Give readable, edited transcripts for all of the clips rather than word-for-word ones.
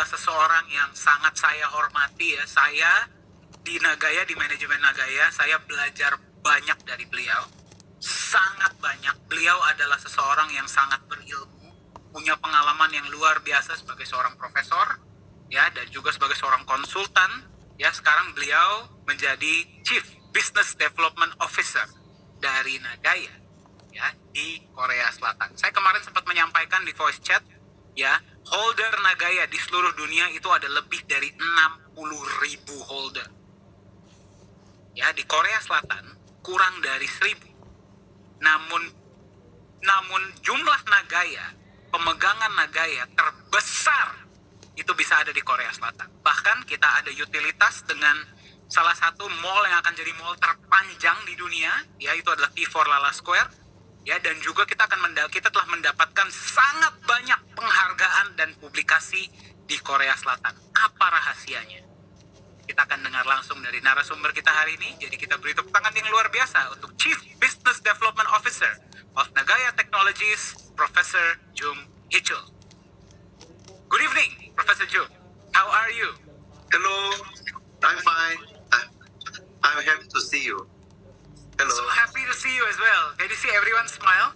adalah seseorang yang sangat saya hormati ya. Saya di Nagaya, di manajemen Nagaya, saya belajar banyak dari beliau. Sangat banyak. Beliau adalah seseorang yang sangat berilmu, punya pengalaman yang luar biasa sebagai seorang profesor, ya, dan juga sebagai seorang konsultan. Ya, sekarang beliau menjadi Chief Business Development Officer dari Nagaya, ya, di Korea Selatan. Saya kemarin sempat menyampaikan di voice chat, ya, holder Nagaya di seluruh dunia itu ada lebih dari 60.000 holder. Ya, di Korea Selatan kurang dari 1.000. Namun jumlah Nagaya, pemegangan Nagaya terbesar itu bisa ada di Korea Selatan. Bahkan kita ada utilitas dengan salah satu mall yang akan jadi mall terpanjang di dunia, ya, itu adalah T4 Lala Square, ya, dan juga kita telah mendapatkan sangat banyak penghargaan dan publikasi di Korea Selatan. Apa rahasianya? Kita akan dengar langsung dari narasumber kita hari ini. Jadi kita beri tepuk tangan yang luar biasa untuk Chief Business Development Officer of Nagaya Technologies, Professor Jung Hee-chul. Good evening, Professor Jung. How are you? Hello, I'm fine. I'm happy to see you. Hello. So happy to see you as well. Can you see everyone smile?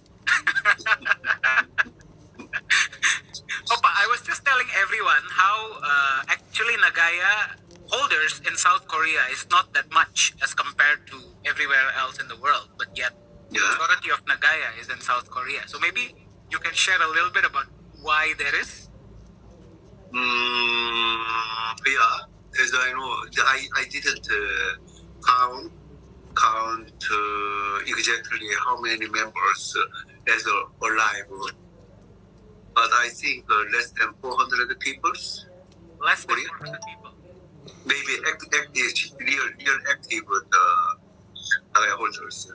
Opa, I was just telling everyone how actually Nagaya holders in South Korea is not that much as compared to everywhere else in the world, but yet the majority of Nagaya is in South Korea. So maybe you can share a little bit about why there is. Yeah, as I know, I didn't count exactly how many members as alive, but I think less than 400 people. Less than 400 people. Maybe real active holders.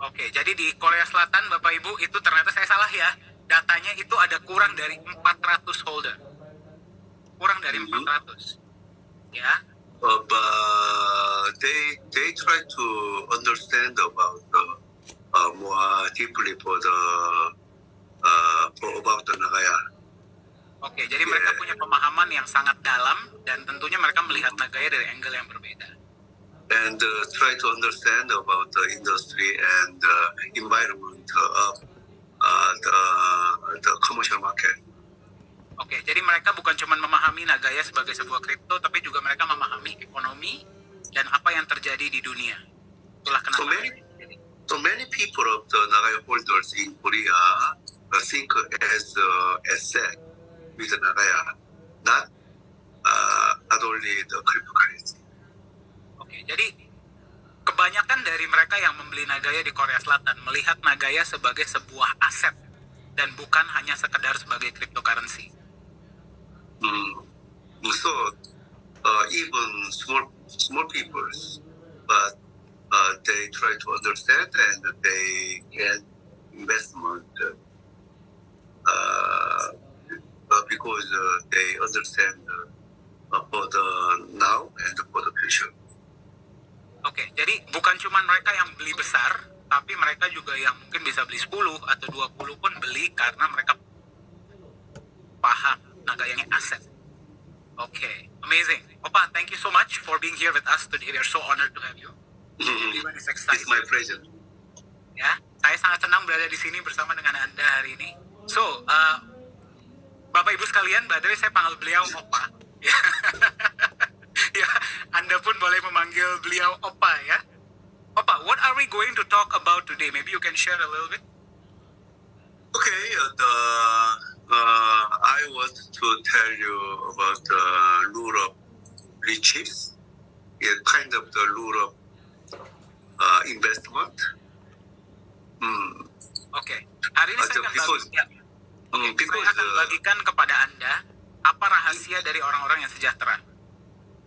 Oke, jadi di Korea Selatan, Bapak Ibu, itu ternyata saya salah ya. Datanya itu ada kurang dari 400 holder. Kurang dari 400. Ya. But they try to understand about more deeply about the Nagaya. Oke, jadi mereka punya pemahaman yang sangat dalam dan tentunya mereka melihat Nagaya dari angle yang berbeda. And try to understand about the industry and environment of the commercial market. Oke, jadi mereka bukan cuma memahami Nagaya sebagai sebuah kripto, tapi juga mereka memahami ekonomi dan apa yang terjadi di dunia. Itulah kenapa. So many people of the Nagaya holders in Korea think as asset with the Nagaya, not only the cryptocurrency. Oke, jadi kebanyakan dari mereka yang membeli Nagaya di Korea Selatan melihat Nagaya sebagai sebuah aset dan bukan hanya sekedar sebagai cryptocurrency. So even small people, but they try to understand and they get investment because they understand for the now and for the future. Oke, jadi bukan cuma mereka yang beli besar, tapi mereka juga yang mungkin bisa beli 10 atau 20 pun beli karena mereka paham Nagaya yang aset. Oke, amazing. Opa, thank you so much for being here with us today. We are so honored to have you. Everyone is excited. It's my pleasure. Ya, saya sangat senang berada di sini bersama dengan Anda hari ini. So, Bapak Ibu sekalian, by the way, saya panggil beliau Opa. Ya, Anda pun boleh memanggil beliau Opa ya. Opa, what are we going to talk about today? Maybe you can share a little bit. Okay, I want to tell you about the rule of riches, kind of the rule of investment. Oke, hari ini saya akan bagikan kepada Anda apa rahasia dari orang-orang yang sejahtera.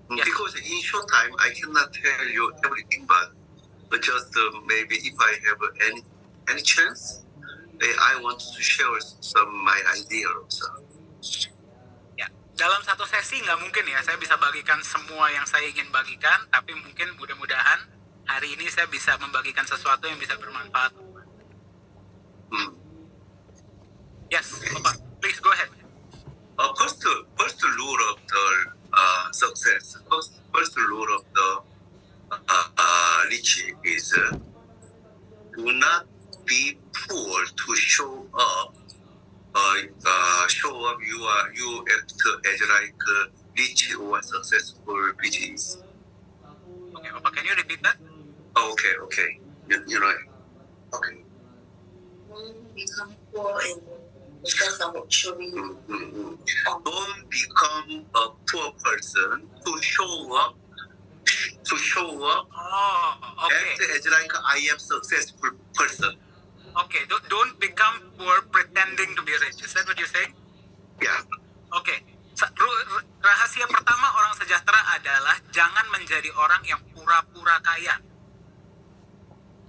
Because in short time I cannot tell you everything, but just maybe if I have any chance, I want to share some my ideas. Ya, dalam satu sesi nggak mungkin ya saya bisa bagikan semua yang saya ingin bagikan, tapi mungkin mudah-mudahan hari ini saya bisa membagikan sesuatu yang bisa bermanfaat. Yes, Bapak, please go ahead. First rule act as like rich or successful business. Okay, Opa, can you repeat that? Okay. You know, okay. Become poor and because of showing Don't become a poor person to show up, Oh, okay. act as like I am successful person. Okay, don't become poor pretending to be rich. Is that what you're saying? Yeah. Oke. Rahasia pertama orang sejahtera adalah jangan menjadi orang yang pura-pura kaya.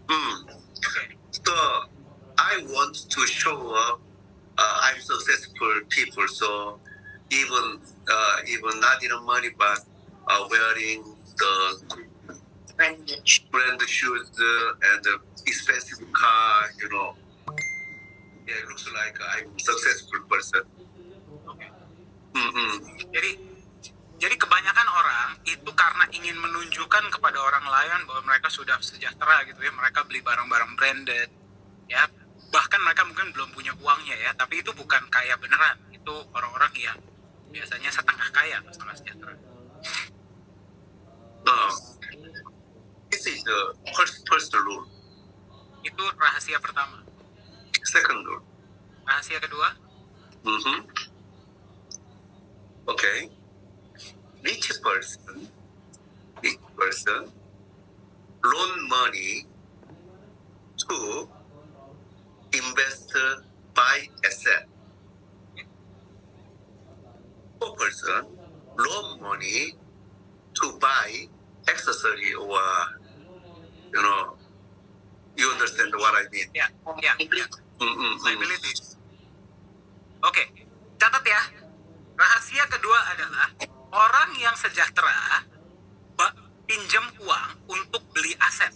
Oke. So I want to show up. I'm successful people. So even not enough money, but wearing the branded. brand shoes and the expensive car. Yeah, it looks like I'm a successful person. Oke. Mm-hmm. Jadi kebanyakan orang itu karena ingin menunjukkan kepada orang lain bahwa mereka sudah sejahtera gitu ya, mereka beli barang-barang branded, ya. Bahkan mereka mungkin belum punya uangnya ya, tapi itu bukan kaya beneran. Itu orang-orang yang biasanya setengah kaya, setengah sejahtera. This is the first rule. Itu rahasia pertama. Second rule. Rahasia kedua, Okay. Rich person loan money to invest buy asset. Poor person loan money to buy accessory or you understand what I mean? ya. Liabilities. Oke, catat ya. Rahasia kedua adalah orang yang sejahtera pinjam uang untuk beli aset.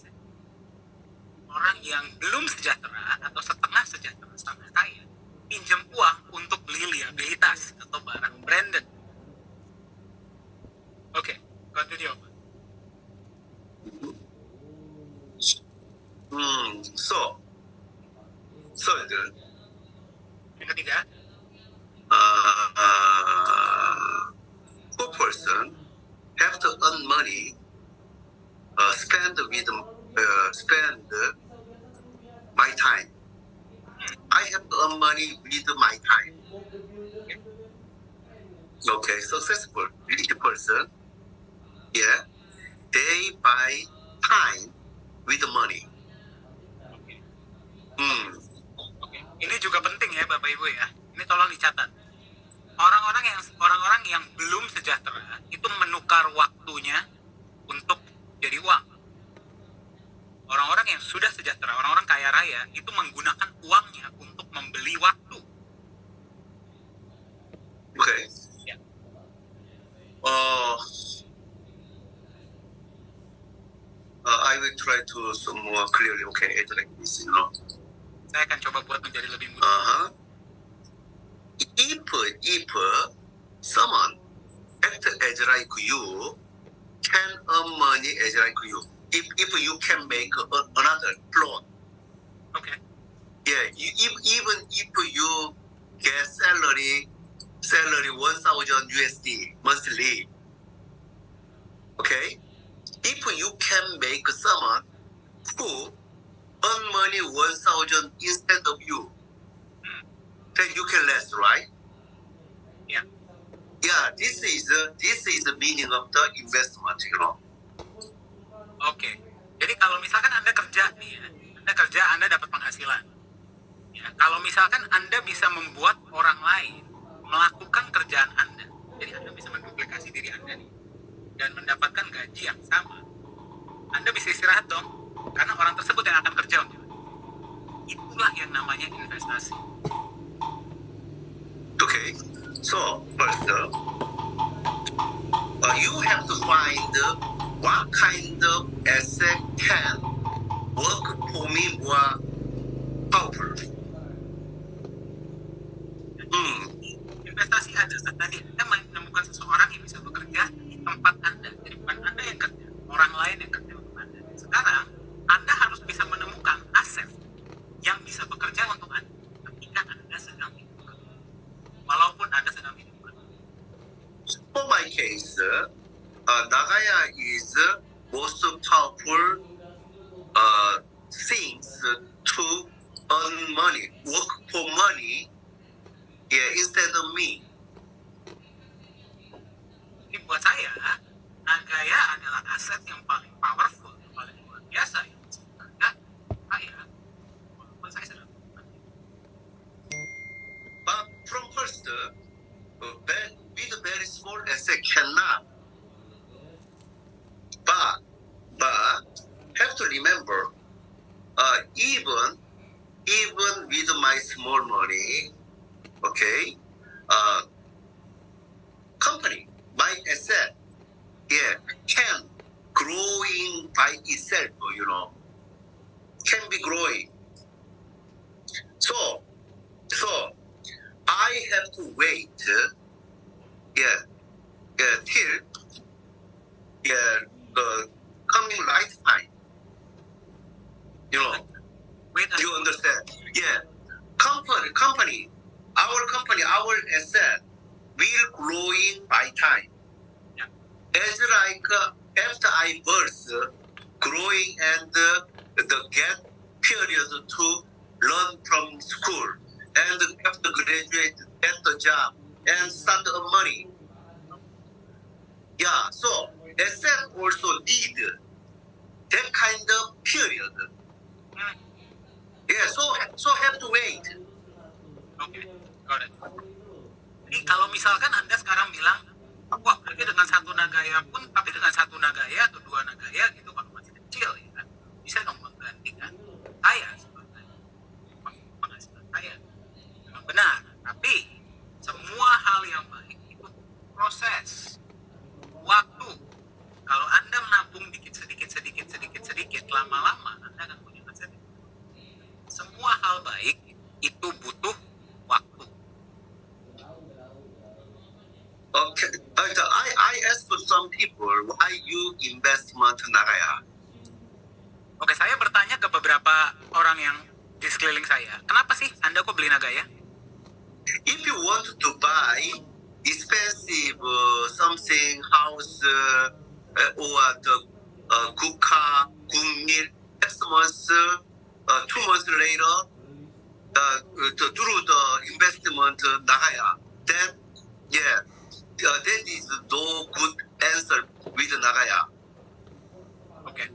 Orang yang belum sejahtera atau setengah sejahtera, setengah kaya, pinjam uang untuk beli liabilitas atau barang branded. Oke, continue. So Yang ketiga, poor person have to earn money, spend my time. I have to earn money with my time. Okay, successful rich person, yeah, they buy time with money. oke. Ini juga penting ya Bapak Ibu ya. Ini tolong dicatat. Orang-orang yang belum sejahtera itu menukar waktunya untuk jadi uang. Orang-orang yang sudah sejahtera, orang-orang kaya raya itu menggunakan uangnya untuk membeli waktu. Okay. Ya. I will try to some more clearly. Okay, it's like this, Saya akan coba buat menjadi lebih mudah. If someone act as like you, can earn money as like you. If you can make another loan, Oke. yeah. Even if you get salary 1,000 USD monthly, okay. If you can make someone who earn money 1,000 instead of you, then you can less, right? Ya. Yeah, this is the meaning of the investment, Oke. Jadi kalau misalkan Anda kerja nih ya, Anda dapat penghasilan. Ya, kalau misalkan Anda bisa membuat orang lain melakukan kerjaan Anda, jadi Anda bisa menduplikasi diri Anda nih dan mendapatkan gaji yang sama, Anda bisa istirahat dong, karena orang tersebut yang akan kerja untuk Anda. Itulah yang namanya investasi. Okay, so first, you have to find what kind of asset can work for me more powerful. Investasi adalah tadi Anda menemukan seseorang yang bisa bekerja di tempat Anda. Jadi bukan Anda yang kerja, orang lain yang kerja untuk Anda. Sekarang Anda harus bisa menemukan aset yang bisa bekerja untuk Anda ketika Anda sedang tidak bekerja, walaupun Anda sedang tidak bekerja. my case, Nagaya is most powerful things to earn money, work for money, instead of me. Jadi buat saya, Nagaya adalah aset yang paling powerful, yang paling luar biasa yang sebenarnya saya, walaupun saya sedang But from first, with very small asset cannot. But have to remember, even with my small money, okay, company, my asset, can growing by itself, can be growing. So I have to wait, till the coming lifetime. wait Do you understand? Company, our asset will growing by time. Yeah. As like after I birth, growing and the get period to learn from school and after graduate, get the job and start the money. Yeah, so asset also need that kind of period. Yeah, so have to wait. Oke, got it. Jadi kalau misalkan Anda sekarang bilang, wah berarti dengan satu Nagaya pun, tapi dengan satu Nagaya atau dua Nagaya gitu kalau masih kecil ya, bisa dong menggantikan saya sebagai penghasilan saya. Memang benar, tapi semua hal yang baik itu proses, waktu. Kalau Anda menabung sedikit, lama-lama Anda akan punya aset. Semua hal baik itu butuh waktu. Okay, I asked for some people why you investment Nagaya. Oke, saya bertanya ke beberapa orang yang di sekeliling saya, kenapa sih Anda kok beli Nagaya? If you want to buy expensive something house or the good car, good meal, next month, 2 months later, through the investment Nagaya, then that is no good answer with Nagaya. Oke.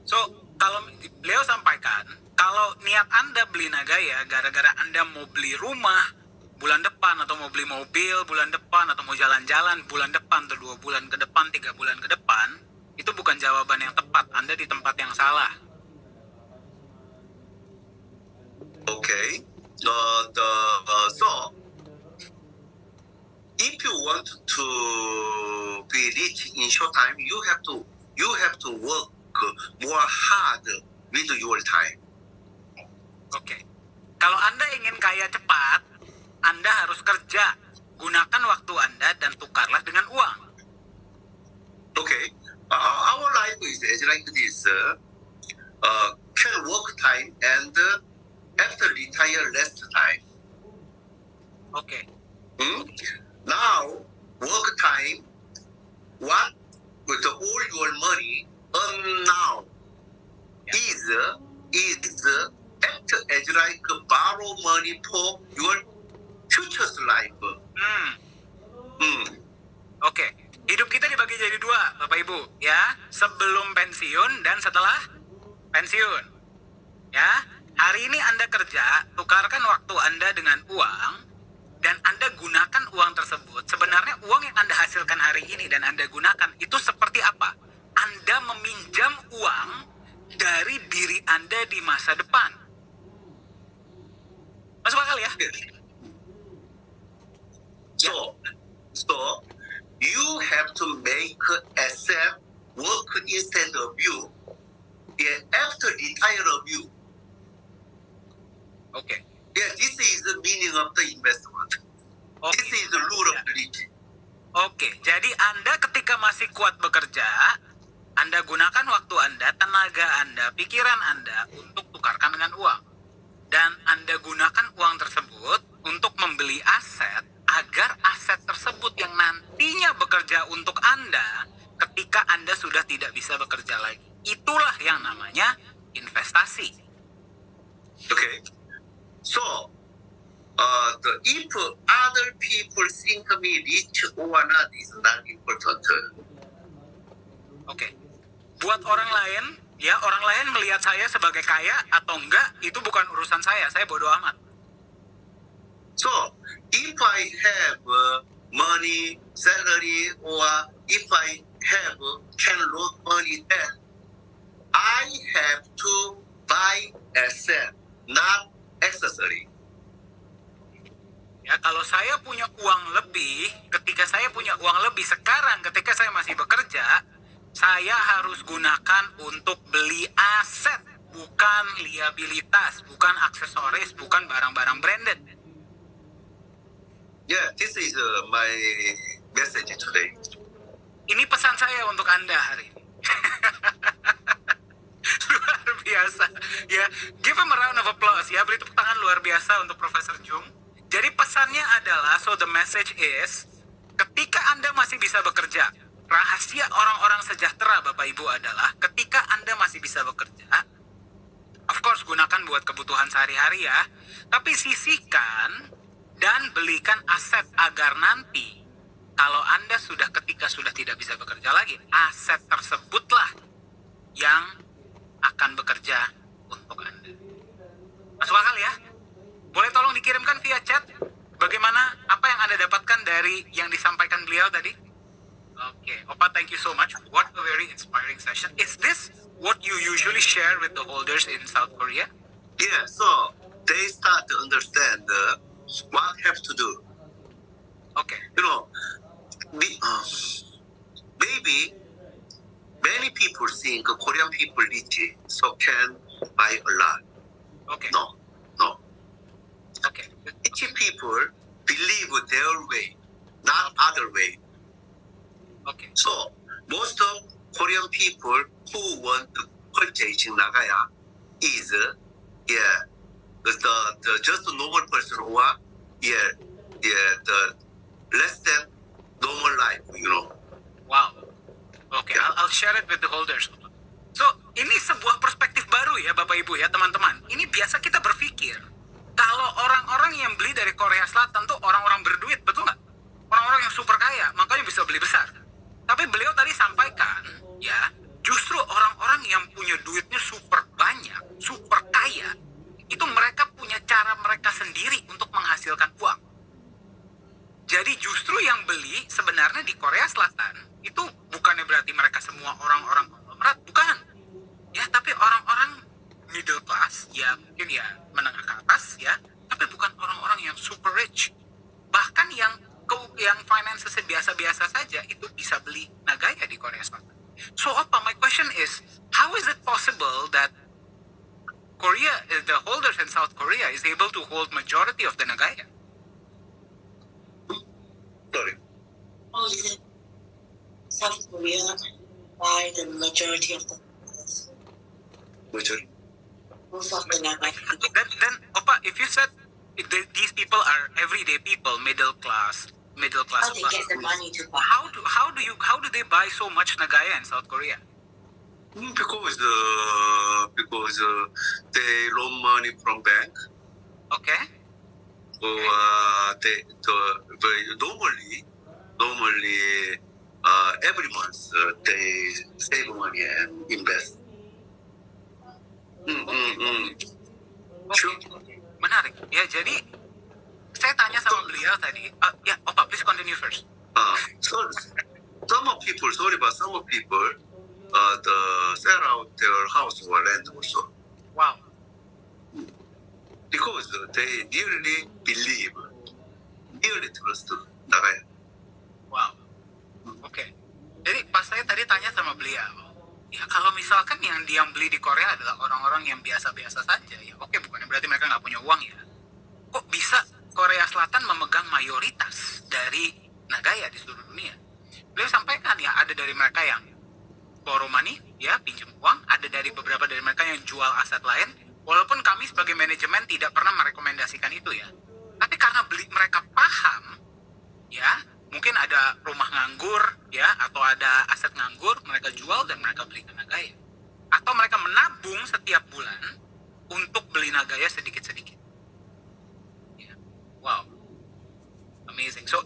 So, kalau beliau sampaikan, kalau niat Anda beli Nagaya gara-gara Anda mau beli rumah bulan depan, atau mau beli mobil bulan depan, atau mau jalan-jalan bulan depan, atau 2 bulan ke depan, 3 bulan ke depan, itu bukan jawaban yang tepat. Anda di tempat yang salah. Okay. So if you want to be rich in short time, you have to work more hard with your time. Oke. Kalau Anda ingin kaya cepat, Anda harus kerja. Gunakan waktu Anda dan tukarlah dengan uang. Okay. Our life is like this. Can work time and after retire less time. Oke. Now work time. What with all your money earn now is act as like borrow money for your future's life. Oke. Hidup kita dibagi jadi 2, Bapak Ibu, ya. Sebelum pensiun dan setelah pensiun. Ya. Hari ini Anda kerja, tukarkan waktu Anda dengan uang, dan Anda gunakan uang tersebut. Sebenarnya uang yang Anda hasilkan hari ini dan Anda gunakan, itu seperti apa? Anda meminjam uang dari diri Anda di masa depan. Masuk akal ya? So you have to make asset work instead of you. After retire of you. Oke. This is the meaning of the investment. Oke. This is the rule of the rich. Oke, jadi Anda ketika masih kuat bekerja, Anda gunakan waktu Anda, tenaga Anda, pikiran Anda untuk tukarkan dengan uang. Dan Anda gunakan uang tersebut untuk membeli aset, agar aset tersebut yang nantinya bekerja bekerja untuk Anda ketika Anda sudah tidak bisa bekerja lagi. Itulah yang namanya investasi. Okay. So, if other people think me rich or not is not important. Oke. Buat orang lain, ya orang lain melihat saya sebagai kaya atau enggak, itu bukan urusan saya bodoh amat. So, if I have money, salary, or if I have can loan money, then I have to buy asset, not accessory. Ya, kalau saya punya uang lebih, ketika saya punya uang lebih sekarang ketika saya masih bekerja, saya harus gunakan untuk beli aset, bukan liabilitas, bukan aksesoris, bukan barang-barang branded. Yeah, this is my message today. Ini pesan saya untuk Anda hari ini. Luar biasa. Ya, give him a round of applause ya. Beri tepuk tangan luar biasa untuk Profesor Jung. Jadi pesannya adalah, so the message is, ketika Anda masih bisa bekerja, rahasia orang-orang sejahtera Bapak Ibu adalah, ketika Anda masih bisa bekerja, of course gunakan buat kebutuhan sehari-hari ya, tapi sisihkan dan belikan aset agar nanti, kalau Anda ketika sudah tidak bisa bekerja lagi, aset tersebutlah yang akan bekerja untuk Anda. Masuk akal ya? Boleh tolong dikirimkan via chat bagaimana, apa yang Anda dapatkan dari yang disampaikan beliau tadi? Oke, Opa, thank you so much. What a very inspiring session. Is this what you usually share with the holders in South Korea? Yeah, so they start to understand what have to do. Okay. You know, maybe many people think Korean people rich, so can buy a lot. Okay. No. Okay. Rich people believe their way, not other way. Okay. So most of Korean people who want to purchase in Nagaya is the just a normal person or the less than normal life, you know. Wow. Okay, I'll share it with the holders. So, ini sebuah perspektif baru ya Bapak Ibu ya teman-teman. Ini biasa kita berpikir, kalau orang-orang yang beli dari Korea Selatan tuh orang-orang berduit, betul nggak? Orang-orang yang super kaya, makanya bisa beli besar. Tapi beliau tadi sampaikan, ya, justru orang-orang yang punya duitnya super banyak, super kaya, itu mereka punya cara mereka sendiri untuk menghasilkan uang. Jadi justru yang beli sebenarnya di Korea Selatan, itu bukannya berarti mereka semua orang-orang konglomerat, bukan. Ya, tapi orang-orang middle class, ya mungkin ya menengah ke atas ya, tapi bukan orang-orang yang super rich. Bahkan yang finances biasa-biasa saja itu bisa beli Nagaya di Korea Selatan. So Opa, my question is, how is it possible that the holders in South Korea is able to hold majority of the Nagaya? Sorry. Oh, is it South Korea buy the majority of the Majority. most of the Nagaya? Then Opa, if you said these people are everyday people, middle class. How they get the money to buy? How do they buy so much Nagaya in South Korea? Because they loan money from bank. Okay. Normally, every month they save money and invest. Sure. Menarik. Ya, jadi saya tanya sama beliau tadi. Ya, Opa, please continue first. So some people the sell out their house or land also Wow. because they really believe, really trust Nagaya. Wow. Oke. Jadi pas saya tadi tanya sama beliau, ya kalau misalkan yang dia beli di Korea adalah orang-orang yang biasa-biasa saja, ya oke, bukannya berarti mereka nggak punya uang ya. Kok bisa Korea Selatan memegang mayoritas dari Nagaya di seluruh dunia? Beliau sampaikan ya, ada dari mereka yang borrow money, ya pinjam uang, ada dari beberapa dari mereka yang jual aset lain, walaupun kami sebagai manajemen tidak pernah merekomendasikan itu ya. Tapi karena mereka paham, ya, mungkin ada rumah nganggur ya, atau ada aset nganggur, mereka jual dan mereka beli Nagaya. Atau mereka menabung setiap bulan untuk beli Nagaya sedikit-sedikit. Ya. Wow, amazing. So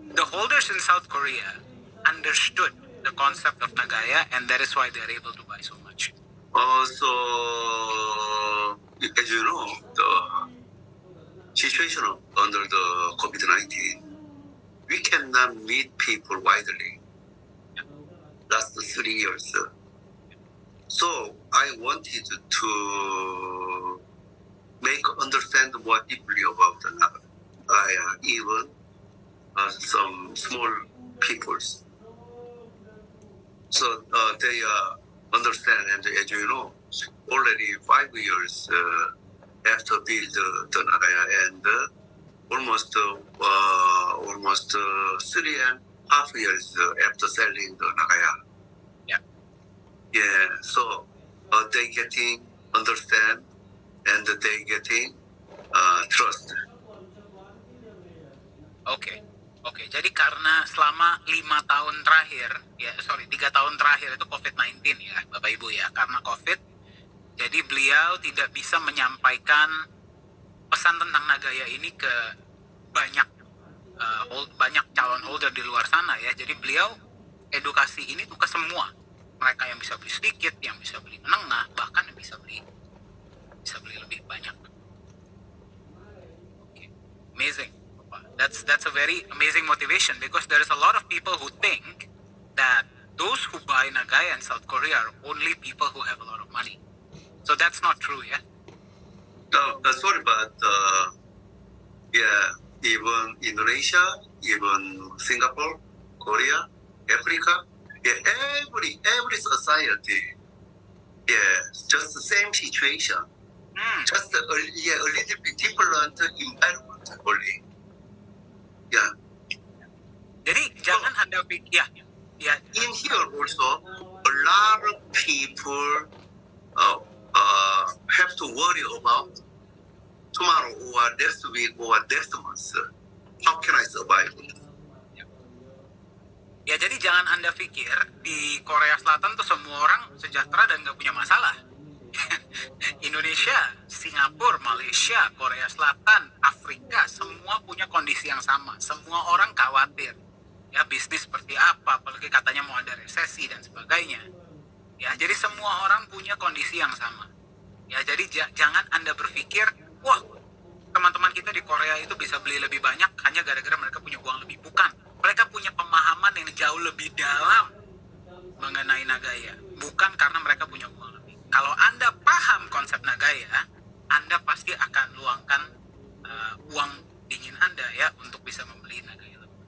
the holders in South Korea understood the concept of Nagaya, and that is why they are able to buy so much. So, as you know, the situation under the COVID-19, we cannot meet people widely. Last 3 years. So, I wanted to make understand more deeply about the Nagaya, even some small peoples. So they understand, and as you know, already 5 years after build the Nagaya, and almost 3.5 years after selling the Nagaya. Yeah. So they getting understand, and they getting trust. Oke, jadi karena selama 3 tahun terakhir itu COVID-19 ya, Bapak Ibu ya, karena COVID, jadi beliau tidak bisa menyampaikan pesan tentang Nagaya ini ke banyak calon holder di luar sana ya. Jadi beliau edukasi ini tuh ke semua, mereka yang bisa beli sedikit, yang bisa beli menengah, bahkan yang bisa beli lebih banyak. Okay. Amazing. That's a very amazing motivation, because there is a lot of people who think that those who buy Nagaya in South Korea are only people who have a lot of money. So that's not true, yeah? No, sorry, but yeah, even Indonesia, even Singapore, Korea, Africa, yeah, every society, yeah, just the same situation. Just a little bit different environment only. Yeah. Jadi jangan Anda pikir ya. In here also, a lot of people have to worry about tomorrow or next week or next month. How can I survive? Ya, jadi jangan Anda pikir di Korea Selatan tuh semua orang sejahtera dan nggak punya masalah. Indonesia, Singapura, Malaysia, Korea Selatan, Afrika, semua punya kondisi yang sama. Semua orang khawatir. Ya, bisnis seperti apa, apalagi katanya mau ada resesi dan sebagainya. Ya, jadi semua orang punya kondisi yang sama. Ya, jadi jangan Anda berpikir, wah, teman-teman kita di Korea itu bisa beli lebih banyak hanya gara-gara mereka punya uang lebih. Bukan. Mereka punya pemahaman yang jauh lebih dalam mengenai Nagaya. Bukan karena mereka punya uang lebih. Kalau Anda paham konsep Nagaya, Anda pasti akan luangkan uang dingin Anda ya untuk bisa membeli Nagaya lebih.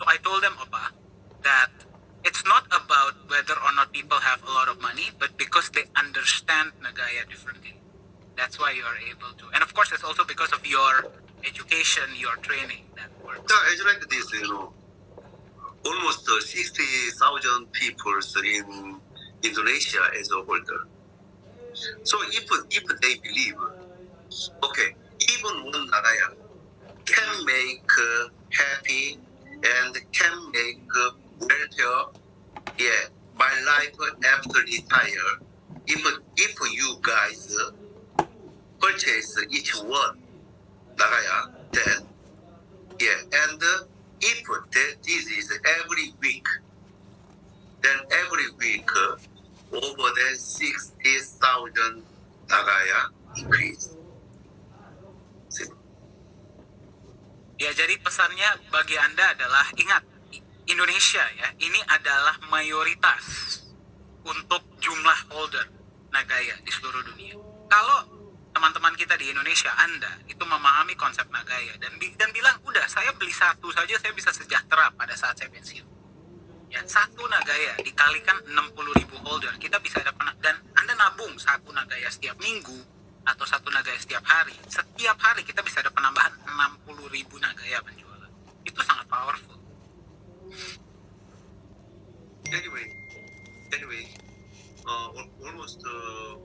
So I told them, Opa, that it's not about whether or not people have a lot of money, but because they understand Nagaya differently. That's why you are able to. And of course, it's also because of your education, your training that works. Yeah, it's like this, almost 60,000 people in Indonesia as a holder. So if they believe, okay, even one Nagaya can make happy and can make welfare, yeah, my life after retire. If you guys purchase each one Nagaya, then yeah, and if this is every week, then every week over than 60,000 Nagaya increase. Ya, jadi pesannya bagi Anda adalah, ingat, Indonesia ya, ini adalah mayoritas untuk jumlah holder Nagaya di seluruh dunia. Kalau teman-teman kita di Indonesia, Anda itu memahami konsep Nagaya dan bilang, udah, saya beli satu saja, saya bisa sejahtera pada saat saya pensiun. Ya, satu Nagaya dikalikan 60.000 holder, kita bisa dapat, dan Anda nabung satu Nagaya setiap minggu atau satu Nagaya setiap hari kita bisa ada penambahan 60.000 Nagaya penjualan. Itu sangat powerful. Anyway, almost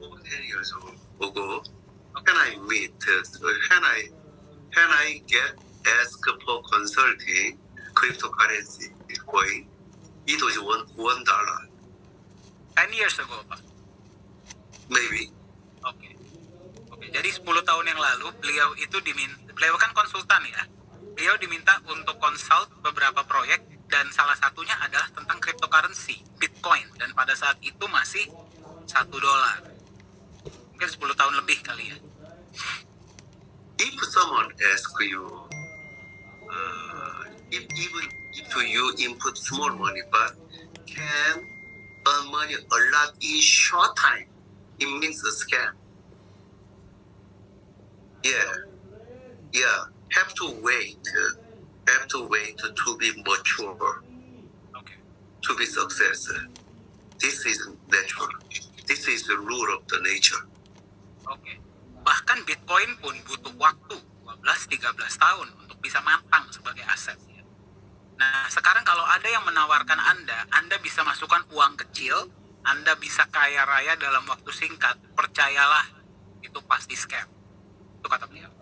over 10 years ago, can I get ask for consulting cryptocurrency, Bitcoin. It was $1. 10 years ago, Pak. Maybe. Oke. Jadi 10 tahun yang lalu beliau kan konsultan ya. Beliau diminta untuk konsult beberapa proyek dan salah satunya adalah tentang cryptocurrency, Bitcoin, dan pada saat itu masih $1. Mungkin 10 tahun lebih kali ya. If someone asks you, even if you input small money, but can earn money a lot in short time, it means a scam. Yeah. Have to wait to be mature, Oke. to be successful. This is natural. This is the rule of the nature. Oke. Bahkan Bitcoin pun butuh waktu 12-13 tahun untuk bisa matang sebagai aset. Ya. Nah, sekarang kalau ada yang menawarkan Anda bisa masukkan uang kecil, Anda bisa kaya raya dalam waktu singkat, percayalah, itu pasti scam. Itu kata beliau.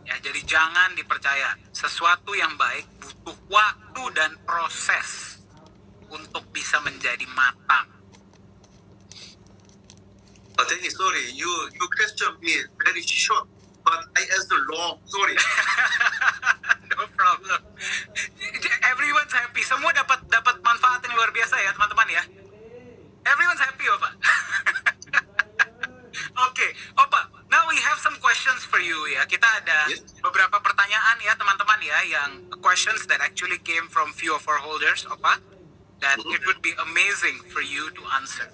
Ya, jadi jangan dipercaya. Sesuatu yang baik butuh waktu dan proses untuk bisa menjadi matang. Danny, sorry, you question me very short, but I answer long. Sorry. No problem. Everyone's happy. Semua dapat manfaat yang luar biasa ya, teman-teman ya. Everyone's happy, Opa. Oke, Opa. Now we have some questions for you ya. Kita ada beberapa pertanyaan ya, teman-teman ya, yang questions that actually came from few of our holders, Opa. That it would be amazing for you to answer.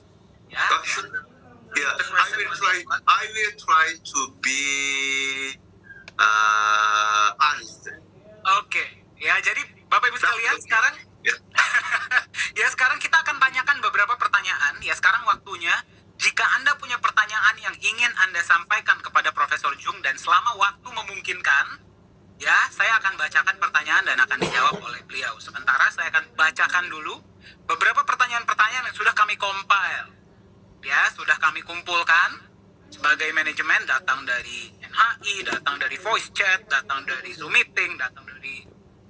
Ya. Yeah, I will try to be honest. Oke, ya jadi Bapak Ibu sekalian sekarang ya sekarang kita akan tanyakan beberapa pertanyaan. Ya sekarang waktunya, jika Anda punya pertanyaan yang ingin Anda sampaikan kepada Profesor Jung dan selama waktu memungkinkan, ya saya akan bacakan pertanyaan dan akan dijawab oleh beliau. Sementara saya akan bacakan dulu beberapa pertanyaan-pertanyaan yang sudah kami compile. Ya, sudah kami kumpulkan sebagai manajemen, datang dari NHI, datang dari voice chat, datang dari Zoom meeting, datang dari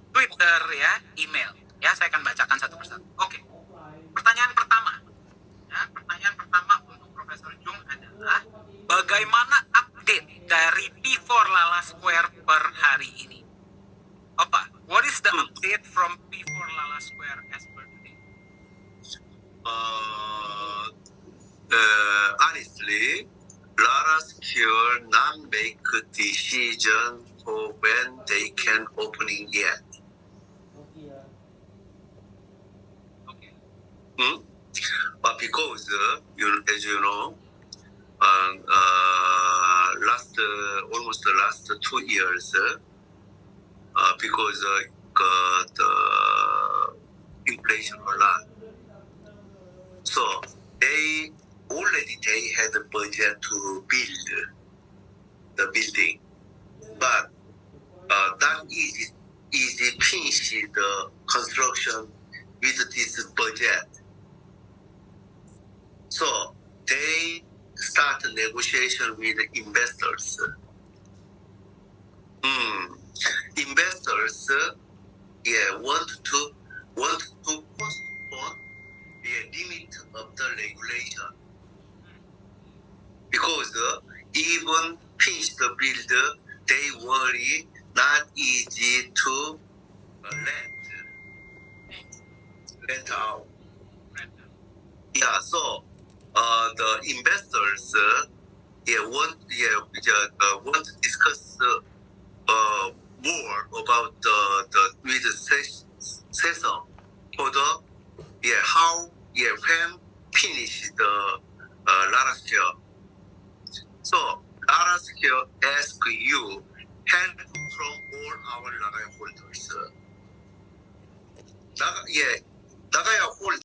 Twitter, ya, email. Ya, saya akan bacakan satu persatu. Oke, pertanyaan pertama. Ya, pertanyaan pertama untuk Profesor Jung adalah, bagaimana update dari P4 Lala Square per hari ini? Opa, what is the update from P4 Lala Square as per today? Honestly, Lara Secure not make a decision for when they can opening yet. Okay. But because as you know, almost the last 2 years, because the inflation a lot, so they had a budget to build the building, but not easy finish the construction with this budget. So they start negotiation with investors. Investors, want to postpone the limit of the regulation, because even finish the build, they worry not easy to rent out. Yeah, so the investors want to discuss more about the with session for the how when finish the Lara Scale. So Lara Scale ask you help from all our Nagaya holders. Nagaya